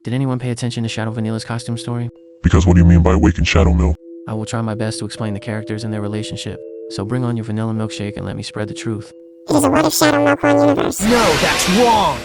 Did anyone pay attention to Shadow Vanilla's costume story? Because what do you mean by awakened shadow milk? I will try my best to explain the characters and their relationship. So bring on your vanilla milkshake and let me spread the truth. It is a what if Shadow Milk won universe. No, that's wrong!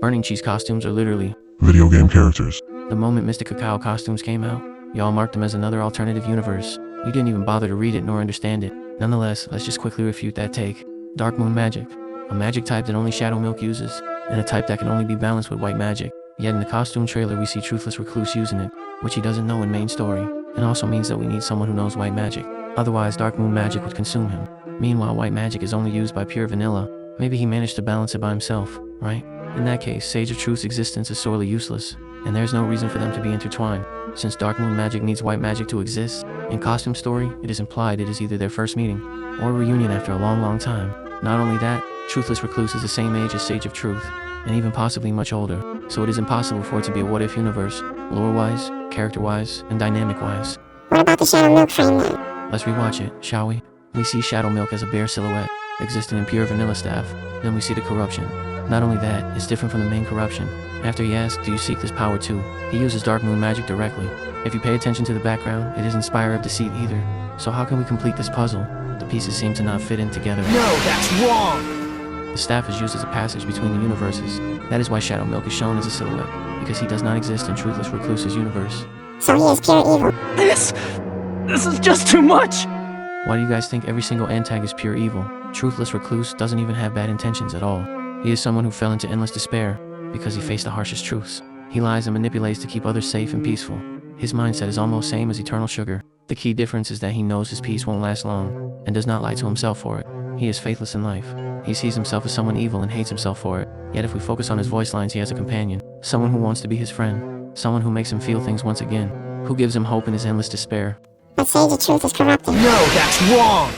Burning cheese costumes are literally Video game characters. the moment Mr. Cacao costumes came out, y'all marked them as another alternative universe. You didn't even bother to read it nor understand it. Nonetheless, let's just quickly refute that take. Dark Moon Magic, a magic type that only Shadow Milk uses, and a type that can only be balanced with white magic. Yet in the costume trailer we see Truthless Recluse using it, which he doesn't know in main story, and also means that we need someone who knows white magic. Otherwise, Dark Moon Magic would consume him. Meanwhile, white magic is only used by pure vanilla. Maybe he managed to balance it by himself, right? In that case, Sage of Truth's existence is sorely useless, and there's no reason for them to be intertwined. Since Dark Moon Magic needs white magic to exist, in costume story, it is implied it is either their first meeting, or a reunion after a long time. Not only that, Truthless Recluse is the same age as Sage of Truth, and even possibly much older, so it is impossible for it to be a what-if universe, lore-wise, character-wise, and dynamic-wise. What about the Shadow Milk frame then? Let's rewatch it, shall we? We see Shadow Milk as a bare silhouette, existing in pure vanilla staff. Then we see the corruption. Not only that, it's different from the main corruption. After he asks, do you seek this power too? He uses Dark Moon Magic directly. If you pay attention to the background, it isn't Spire of Deceit either. So how can we complete this puzzle? The pieces seem to not fit in together. No, that's wrong! The staff is used as a passage between the universes. That is why Shadow Milk is shown as a silhouette, because he does not exist in Truthless Recluse's universe. So he is pure evil. This is just too much! Why do you guys think every single antag is pure evil? Truthless Recluse doesn't even have bad intentions at all. He is someone who fell into endless despair because he faced the harshest truths. He lies and manipulates to keep others safe and peaceful. His mindset is almost same as Eternal Sugar. The key difference is that he knows his peace won't last long, and does not lie to himself for it. He is faithless in life. He sees himself as someone evil and hates himself for it. Yet if we focus on his voice lines, he has a companion. Someone who wants to be his friend. Someone who makes him feel things once again. Who gives him hope in his endless despair. But Sage of Truth is corrupted. No, that's wrong!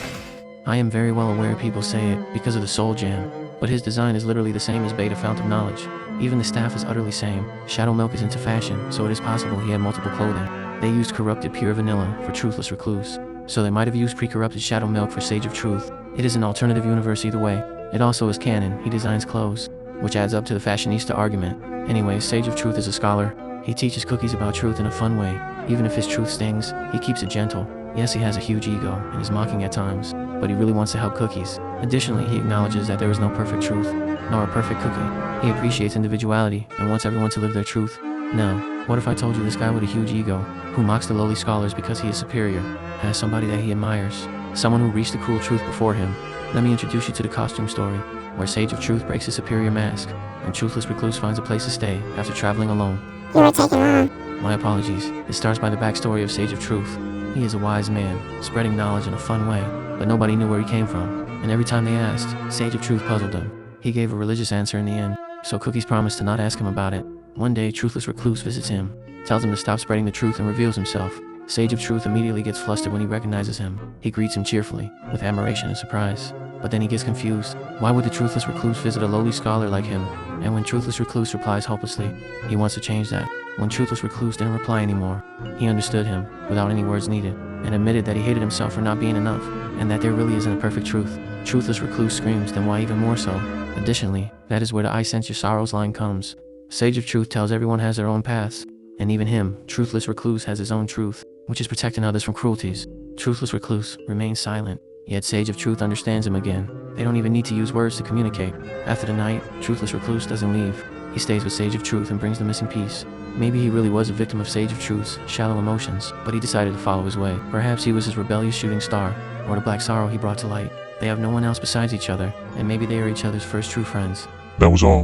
I am very well aware people say it because of the Soul Jam, but his design is literally the same as Beta Fount of Knowledge. Even the staff is utterly same. Shadow Milk is into fashion, so it is possible he had multiple clothing. They used corrupted pure vanilla for Truthless Recluse, so they might have used pre-corrupted Shadow Milk for Sage of Truth. It is an alternative universe either way. It also is canon, he designs clothes, which adds up to the fashionista argument. Anyways, Sage of Truth is a scholar. He teaches cookies about truth in a fun way. Even if his truth stings, he keeps it gentle. Yes, he has a huge ego and is mocking at times, but he really wants to help cookies. Additionally, he acknowledges that there is no perfect truth, nor a perfect cookie. He appreciates individuality and wants everyone to live their truth. Now, what if I told you this guy with a huge ego, who mocks the lowly scholars because he is superior, has somebody that he admires, someone who reached the cruel truth before him? Let me introduce you to the costume story, where Sage of Truth breaks his superior mask, and Truthless Recluse finds a place to stay after traveling alone. You are taking long. My apologies. It starts by the backstory of Sage of Truth. He is a wise man, spreading knowledge in a fun way, but nobody knew where he came from, and every time they asked, Sage of Truth puzzled them. He gave a religious answer in the end, so Cookies promised to not ask him about it. One day, Truthless Recluse visits him, tells him to stop spreading the truth and reveals himself. Sage of Truth immediately gets flustered when he recognizes him. He greets him cheerfully, with admiration and surprise. But then he gets confused. Why would the Truthless Recluse visit a lowly scholar like him? And when Truthless Recluse replies hopelessly, he wants to change that. When Truthless Recluse didn't reply anymore, he understood him, without any words needed, and admitted that he hated himself for not being enough, and that there really isn't a perfect truth. Truthless Recluse screams, then why even more so? Additionally, that is where the I sense your sorrows line comes. Sage of Truth tells everyone has their own paths, and even him, Truthless Recluse, has his own truth, which is protecting others from cruelties. Truthless Recluse remains silent, yet Sage of Truth understands him again. They don't even need to use words to communicate. After the night, Truthless Recluse doesn't leave. He stays with Sage of Truth and brings the missing piece. Maybe he really was a victim of Sage of Truth's shallow emotions, but he decided to follow his way. Perhaps he was his rebellious shooting star, or the black sorrow he brought to light. They have no one else besides each other, and maybe they are each other's first true friends. That was all.